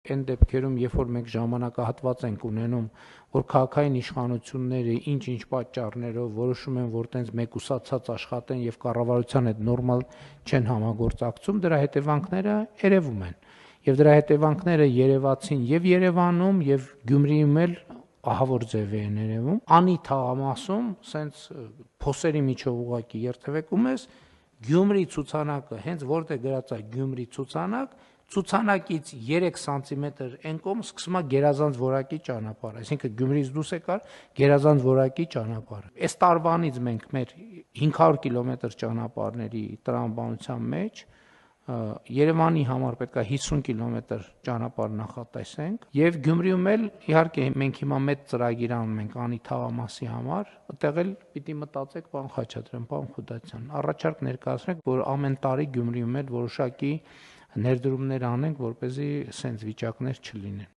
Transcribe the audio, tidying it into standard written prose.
Այն դեպքերում, երբ որ մենք ժամանակահատված ենք ունենում, որ քաղաքային իշխանությունները ինչ-ինչ պատճառներով որոշում են, որ տենց մեկուսացած աշխատեն եւ կառավարության հետ նորմալ չեն համագործակցում, դրա հետևանքները երևում են։ Եվ դրա հետևանքները երևացին եւ Երևանում, եւ Գյումրիում էլ ահավոր ձև են երևում։ Անի թաղամասում, սենց փոսերի միջով ուղակի երթևեկում ես, Գյումրի ցուցանակը, հենց որտեղ գրած է Գյումրի ցուցանակ, ցուցանակից 3 սանտիմետր այն կողմ սկսում է գերազանց որակի ճանապարհ, այսինքն Գյումրիից դուրս եկար գերազանց որակի ճանապարհ։ Այս տարվանից մենք մեր 500 կիլոմետր ճանապարհների տրամաբանության մեջ Երևանի համար պետք է 50 կիլոմետր ճանապարհ նախատեսենք եւ Գյումրիում էլ իհարկե մենք հիմա մեծ ծրագիր անում ենք Անի թաղամասի համար, այդտեղ էլ պիտի մտածեք պարոն Խաչատրյան, պարոն Խուդասյան, առաջարկ ներկայացնեք, որ ամեն տարի Գյումրիում էլ որոշակի ներդրումներ անենք, որպեսզի սենց վիճակներ չլինեն։